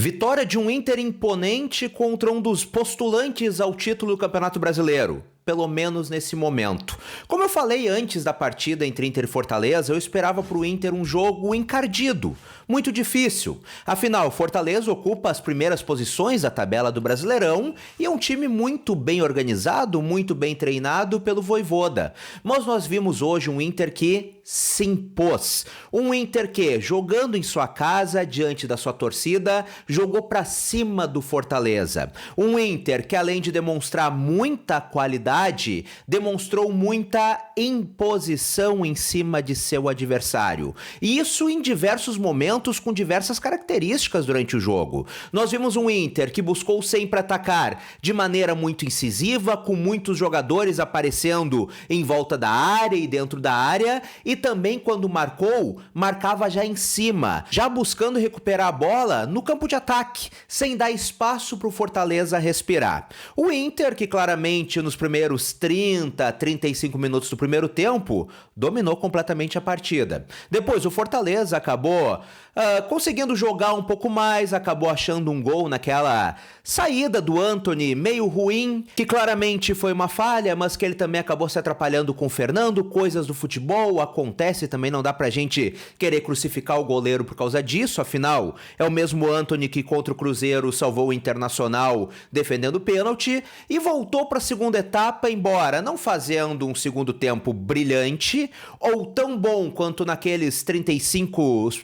Vitória de um Inter imponente contra um dos postulantes ao título do Campeonato Brasileiro. Pelo menos nesse momento. Como eu falei antes da partida entre Inter e Fortaleza, eu esperava para o Inter um jogo encardido, muito difícil. Afinal, Fortaleza ocupa as primeiras posições da tabela do Brasileirão e é um time muito bem organizado, muito bem treinado pelo Vojvoda. Mas nós vimos hoje um Inter que se impôs. Um Inter que, jogando em sua casa, diante da sua torcida, jogou para cima do Fortaleza. Um Inter que, além de demonstrar muita qualidade, demonstrou muita imposição em cima de seu adversário. E isso em diversos momentos, com diversas características durante o jogo. Nós vimos um Inter que buscou sempre atacar de maneira muito incisiva, com muitos jogadores aparecendo em volta da área e dentro da área, e também quando marcou, marcava já em cima, já buscando recuperar a bola no campo de ataque, sem dar espaço para o Fortaleza respirar. O Inter, que claramente nos primeiros 30, 35 minutos do primeiro tempo, dominou completamente a partida. Depois o Fortaleza acabou conseguindo jogar um pouco mais, acabou achando um gol naquela saída do Antony meio ruim, que claramente foi uma falha, mas que ele também acabou se atrapalhando com o Fernando, coisas do futebol, acontece também, não dá pra gente querer crucificar o goleiro por causa disso, afinal, é o mesmo Antony que contra o Cruzeiro salvou o Internacional defendendo o pênalti, e voltou pra segunda etapa, embora não fazendo um segundo tempo brilhante, ou tão bom quanto naqueles 35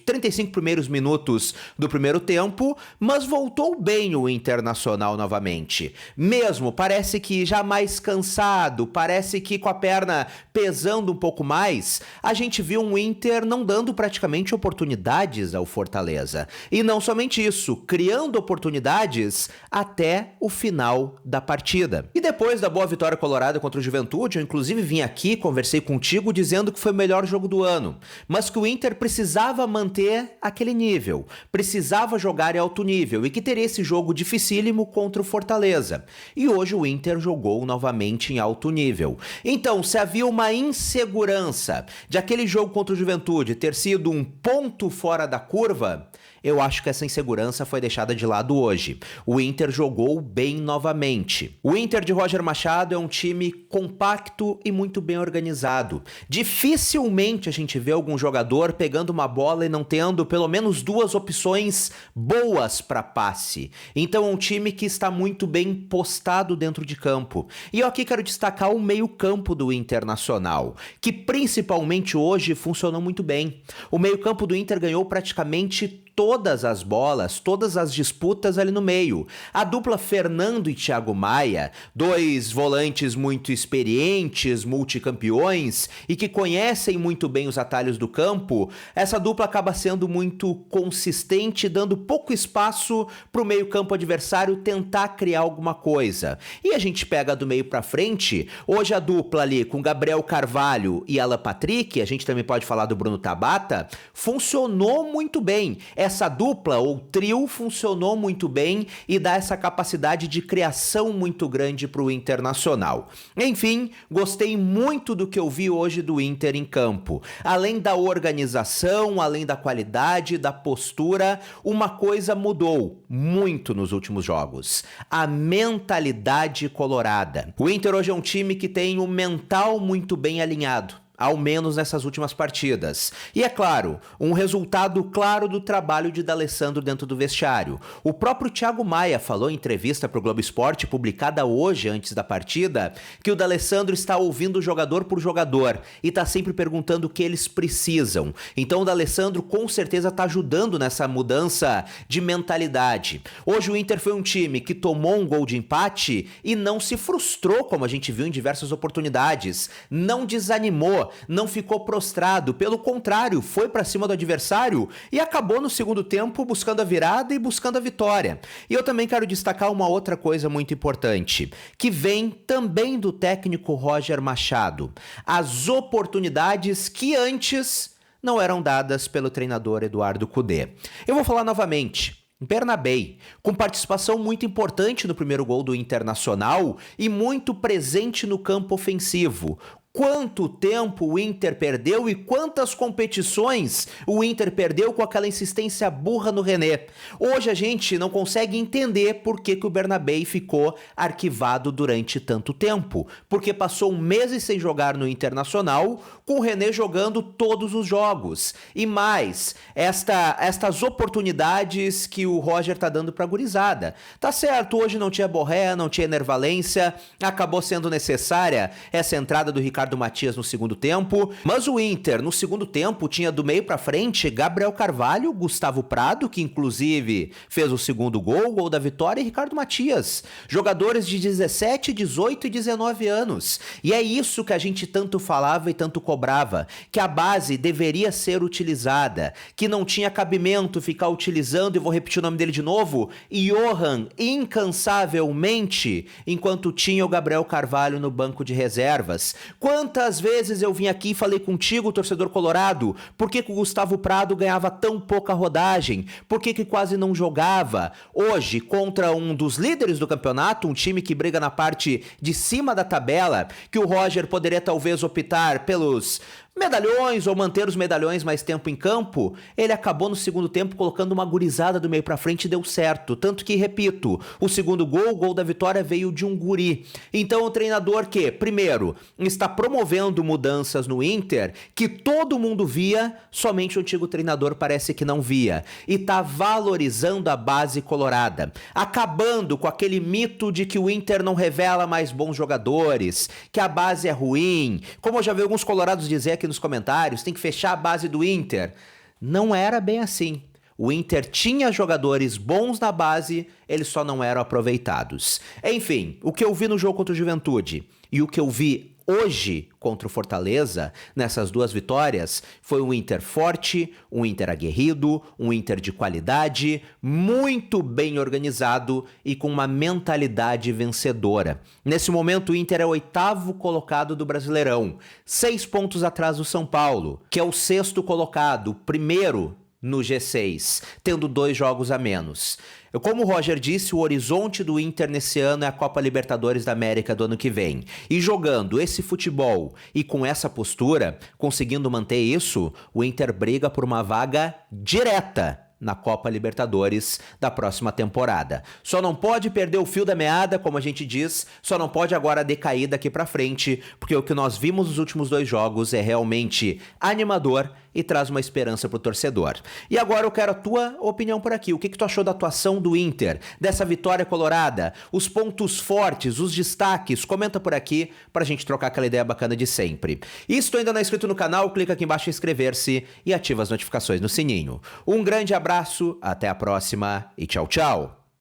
primeiros minutos do primeiro tempo, mas voltou bem o Internacional novamente. Mesmo, parece que já mais cansado, parece que com a perna pesando um pouco mais, a gente viu um Inter não dando praticamente oportunidades ao Fortaleza. E não somente isso, criando oportunidades até o final da partida. E depois da boa vitória colorada contra o Juventude, eu inclusive vim aqui, conversei contigo dizendo que foi o melhor jogo do ano, mas que o Inter precisava manter aquele nível, precisava jogar em alto nível e que teria esse jogo dificílimo contra o Fortaleza. E hoje o Inter jogou novamente em alto nível. Então, se havia uma insegurança de aquele jogo contra o Juventude ter sido um ponto fora da curva, eu acho que essa insegurança foi deixada de lado hoje. O Inter jogou bem novamente. O Inter de Roger Machado é um time compacto e muito bem organizado. Dificilmente a gente vê algum jogador pegando uma bola e não tendo pelo menos duas opções boas para passe. Então é um time que está muito bem postado dentro de campo. E eu aqui quero destacar o meio-campo do Internacional, que principalmente hoje funcionou muito bem. O meio-campo do Inter ganhou praticamente todas as bolas, todas as disputas ali no meio. A dupla Fernando e Thiago Maia, dois volantes muito experientes, multicampeões e que conhecem muito bem os atalhos do campo, essa dupla acaba sendo muito consistente, dando pouco espaço para o meio-campo adversário tentar criar alguma coisa. E a gente pega do meio para frente, hoje a dupla ali com Gabriel Carvalho e Alan Patrick, a gente também pode falar do Bruno Tabata, funcionou muito bem. Essa dupla ou trio funcionou muito bem e dá essa capacidade de criação muito grande para o Internacional. Enfim, gostei muito do que eu vi hoje do Inter em campo. Além da organização, além da qualidade, da postura, uma coisa mudou muito nos últimos jogos: a mentalidade colorada. O Inter hoje é um time que tem o mental muito bem alinhado, ao menos nessas últimas partidas. E é claro, um resultado claro do trabalho de D'Alessandro dentro do vestiário. O próprio Thiago Maia falou em entrevista para o Globo Esporte, publicada hoje antes da partida, que o D'Alessandro está ouvindo jogador por jogador e está sempre perguntando o que eles precisam. Então o D'Alessandro com certeza está ajudando nessa mudança de mentalidade. Hoje o Inter foi um time que tomou um gol de empate e não se frustrou, como a gente viu em diversas oportunidades. Não desanimou, não ficou prostrado, pelo contrário, foi para cima do adversário e acabou no segundo tempo buscando a virada e buscando a vitória. E eu também quero destacar uma outra coisa muito importante, que vem também do técnico Roger Machado: as oportunidades que antes não eram dadas pelo treinador Eduardo Cudê. Eu vou falar novamente: Bernabei, com participação muito importante no primeiro gol do Internacional e muito presente no campo ofensivo. quanto tempo o Inter perdeu e quantas competições o Inter perdeu com aquela insistência burra no René. Hoje a gente não consegue entender por que o Bernabéu ficou arquivado durante tanto tempo, porque passou meses sem jogar no Internacional, com o René jogando todos os jogos. E mais, estas oportunidades que o Roger tá dando pra gurizada. Tá certo, hoje não tinha Borré, não tinha Enervalência, acabou sendo necessária essa entrada do Ricardo Matias no segundo tempo, mas o Inter, no segundo tempo, tinha do meio pra frente Gabriel Carvalho, Gustavo Prado, que inclusive fez o segundo gol da vitória, e Ricardo Matias. Jogadores de 17, 18 e 19 anos. E é isso que a gente tanto falava e tanto cobrava, que a base deveria ser utilizada, que não tinha cabimento ficar utilizando, e vou repetir o nome dele de novo, Johan, incansavelmente, enquanto tinha o Gabriel Carvalho no banco de reservas. Quantas vezes eu vim aqui e falei contigo, torcedor colorado, por que o Gustavo Prado ganhava tão pouca rodagem? Por que quase não jogava? Hoje, contra um dos líderes do campeonato, um time que briga na parte de cima da tabela, que o Roger poderia talvez optar pelos medalhões ou manter os medalhões mais tempo em campo, ele acabou no segundo tempo colocando uma gurizada do meio pra frente e deu certo. Tanto que, repito, o segundo gol, o gol da vitória, veio de um guri. Então o treinador que, primeiro, está promovendo mudanças no Inter que todo mundo via, somente o antigo treinador parece que não via. E tá valorizando a base colorada, acabando com aquele mito de que o Inter não revela mais bons jogadores, que a base é ruim, como eu já vi alguns colorados dizer aqui nos comentários, tem que fechar a base do Inter. Não era bem assim. O Inter tinha jogadores bons na base, eles só não eram aproveitados. Enfim, o que eu vi no jogo contra o Juventude e o que eu vi hoje contra o Fortaleza, nessas duas vitórias, foi um Inter forte, um Inter aguerrido, um Inter de qualidade, muito bem organizado e com uma mentalidade vencedora. Nesse momento, o Inter é o 8º colocado do Brasileirão, 6 pontos atrás do São Paulo, que é o 6º colocado, primeiro no G6, tendo 2 jogos a menos. Como o Roger disse, o horizonte do Inter nesse ano é a Copa Libertadores da América do ano que vem. E jogando esse futebol e com essa postura, conseguindo manter isso, o Inter briga por uma vaga direta na Copa Libertadores da próxima temporada. Só não pode perder o fio da meada, como a gente diz, só não pode agora decair daqui pra frente, porque o que nós vimos nos últimos 2 jogos é realmente animador e traz uma esperança pro torcedor. E agora eu quero a tua opinião por aqui. O que tu achou da atuação do Inter, dessa vitória colorada, os pontos fortes, os destaques? Comenta por aqui pra gente trocar aquela ideia bacana de sempre. E se tu ainda não é inscrito no canal, clica aqui embaixo em inscrever-se e ativa as notificações no sininho. Um grande abraço, até a próxima e tchau, tchau!